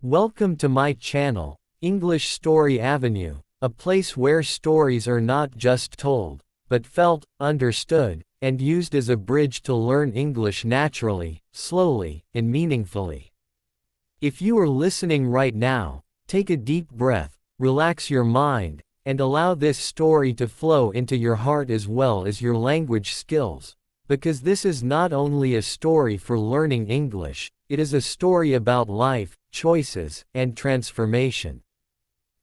Welcome to my channel, English Story Avenue, a place where stories are not just told, but felt, understood, and used as a bridge to learn English naturally, slowly, and meaningfully. If you are listening right now, take a deep breath, relax your mind, and allow this story to flow into your heart as well as your language skills. Because this is not only a story for learning English, it is a story about life, choices, and transformation.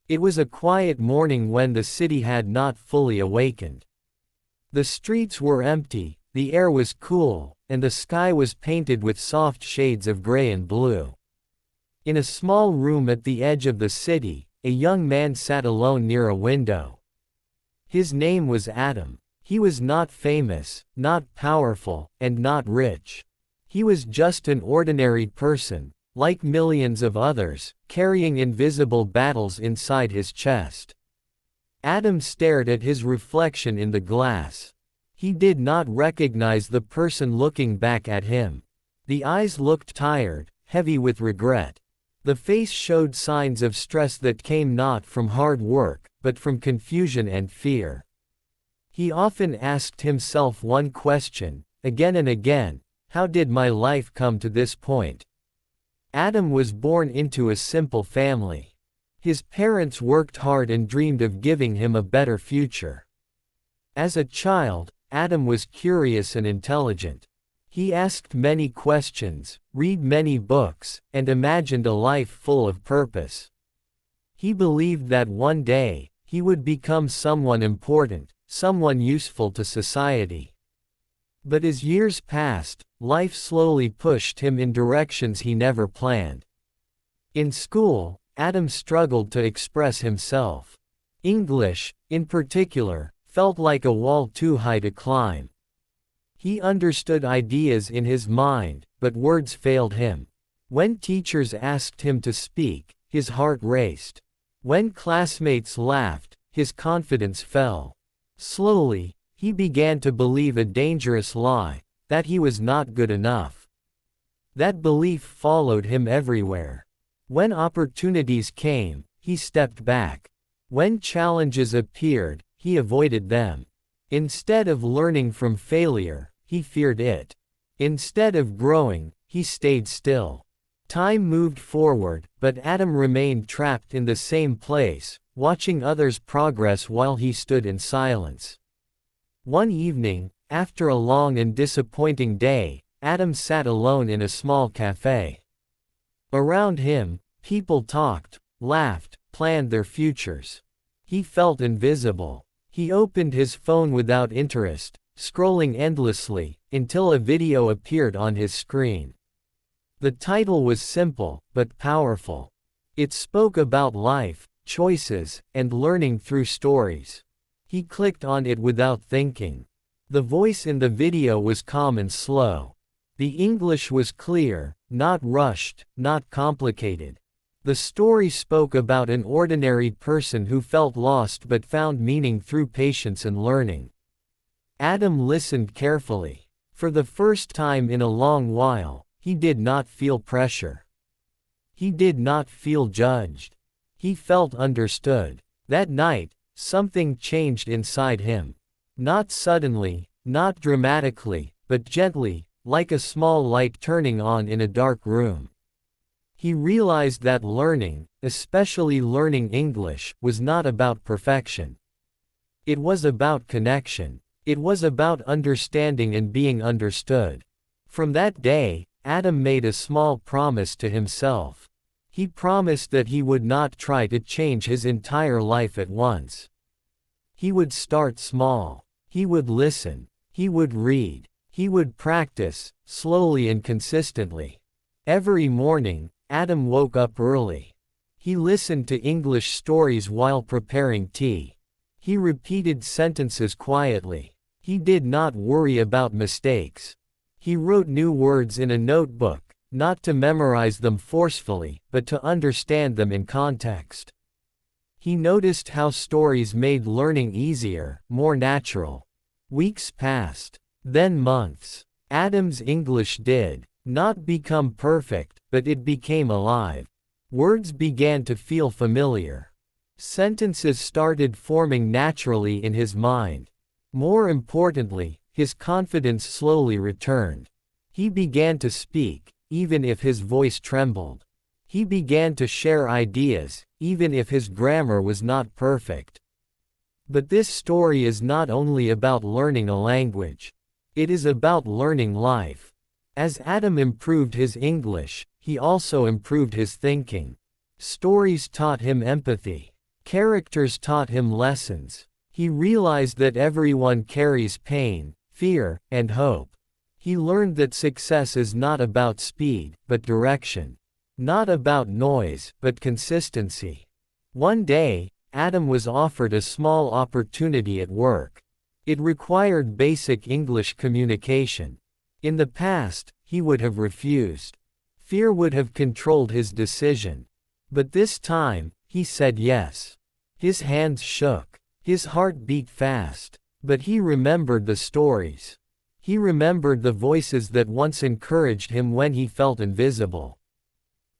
It was a quiet morning when the city had not fully awakened. The streets were empty, the air was cool, and the sky was painted with soft shades of gray and blue. In a small room at the edge of the city, a young man sat alone near a window. His name was Adam. He was not famous, not powerful, and not rich. He was just an ordinary person, like millions of others, carrying invisible battles inside his chest. Adam stared at his reflection in the glass. He did not recognize the person looking back at him. The eyes looked tired, heavy with regret. The face showed signs of stress that came not from hard work, but from confusion and fear. He often asked himself one question, again and again: how did my life come to this point? Adam was born into a simple family. His parents worked hard and dreamed of giving him a better future. As a child, Adam was curious and intelligent. He asked many questions, read many books, and imagined a life full of purpose. He believed that one day, he would become someone important, someone useful to society. But as years passed, life slowly pushed him in directions he never planned. In school, Adam struggled to express himself. English, in particular, felt like a wall too high to climb. He understood ideas in his mind, but words failed him. When teachers asked him to speak, his heart raced. When classmates laughed, his confidence fell. Slowly, he began to believe a dangerous lie, that he was not good enough. That belief followed him everywhere. When opportunities came, he stepped back. When challenges appeared, he avoided them. Instead of learning from failure, he feared it. Instead of growing, he stayed still. Time moved forward, but Adam remained trapped in the same place, watching others progress while he stood in silence. One evening, after a long and disappointing day, Adam sat alone in a small cafe. Around him, people talked, laughed, planned their futures. He felt invisible. He opened his phone without interest, scrolling endlessly, until a video appeared on his screen. The title was simple, but powerful. It spoke about life, choices, and learning through stories. He clicked on it without thinking. The voice in the video was calm and slow. The English was clear, not rushed, not complicated. The story spoke about an ordinary person who felt lost but found meaning through patience and learning. Adam listened carefully. For the first time in a long while, he did not feel pressure. He did not feel judged. He felt understood. That night, something changed inside him. Not suddenly, not dramatically, but gently, like a small light turning on in a dark room. He realized that learning, especially learning English, was not about perfection. It was about connection. It was about understanding and being understood. From that day, Adam made a small promise to himself. He promised that he would not try to change his entire life at once. He would start small. He would listen. He would read. He would practice, slowly and consistently. Every morning, Adam woke up early. He listened to English stories while preparing tea. He repeated sentences quietly. He did not worry about mistakes. He wrote new words in a notebook, not to memorize them forcefully, but to understand them in context. He noticed how stories made learning easier, more natural. Weeks passed. Then months. Adam's English did not become perfect, but it became alive. Words began to feel familiar. Sentences started forming naturally in his mind. More importantly, his confidence slowly returned. He began to speak, even if his voice trembled. He began to share ideas, even if his grammar was not perfect. But this story is not only about learning a language. It is about learning life. As Adam improved his English, he also improved his thinking. Stories taught him empathy. Characters taught him lessons. He realized that everyone carries pain, fear, and hope. He learned that success is not about speed, but direction. Not about noise, but consistency. One day, Adam was offered a small opportunity at work. It required basic English communication. In the past, he would have refused. Fear would have controlled his decision. But this time, he said yes. His hands shook. His heart beat fast. But he remembered the stories. He remembered the voices that once encouraged him when he felt invisible.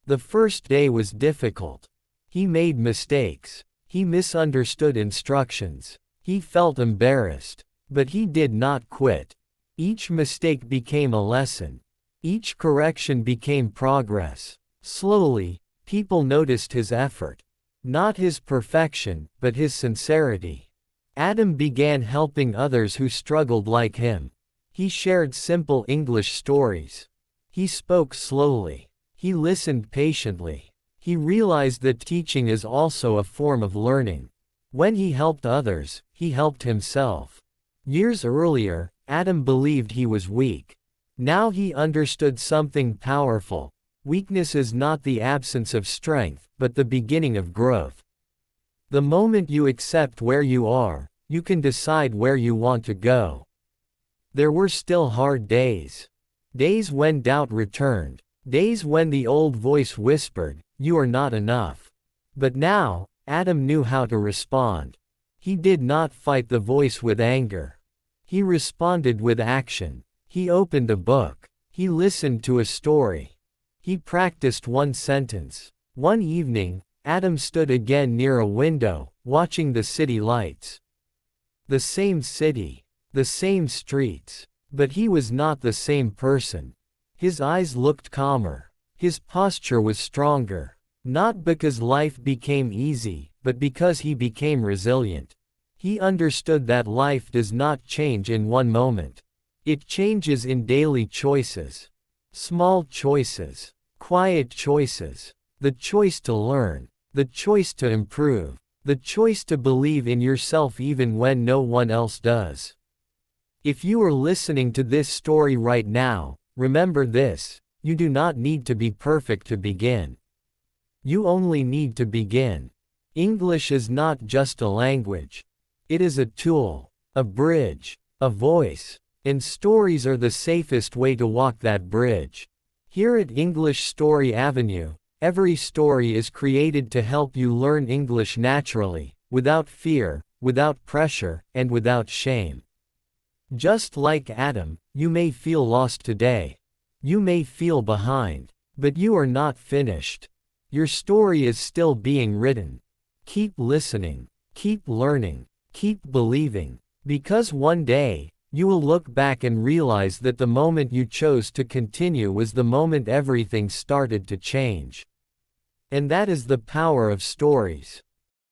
The first day was difficult. He made mistakes. He misunderstood instructions. He felt embarrassed. But he did not quit. Each mistake became a lesson. Each correction became progress. Slowly, people noticed his effort. Not his perfection, but his sincerity. Adam began helping others who struggled like him. He shared simple English stories. He spoke slowly. He listened patiently. He realized that teaching is also a form of learning. When he helped others, he helped himself. Years earlier, Adam believed he was weak. Now he understood something powerful. Weakness is not the absence of strength, but the beginning of growth. The moment you accept where you are, you can decide where you want to go. There were still hard days. Days when doubt returned. Days when the old voice whispered, "You are not enough." But now, Adam knew how to respond. He did not fight the voice with anger. He responded with action. He opened a book. He listened to a story. He practiced one sentence. One evening, Adam stood again near a window, watching the city lights. The same city. The same streets. But he was not the same person. His eyes looked calmer. His posture was stronger. Not because life became easy, but because he became resilient. He understood that life does not change in one moment. It changes in daily choices. Small choices. Quiet choices. The choice to learn. The choice to improve. The choice to believe in yourself even when no one else does. If you are listening to this story right now, remember this: you do not need to be perfect to begin. You only need to begin. English is not just a language. It is a tool, a bridge, a voice, and stories are the safest way to walk that bridge. Here at English Story Avenue, every story is created to help you learn English naturally, without fear, without pressure, and without shame. Just like Adam, you may feel lost today. You may feel behind. But you are not finished. Your story is still being written. Keep listening. Keep learning. Keep believing. Because one day, you will look back and realize that the moment you chose to continue was the moment everything started to change. And that is the power of stories.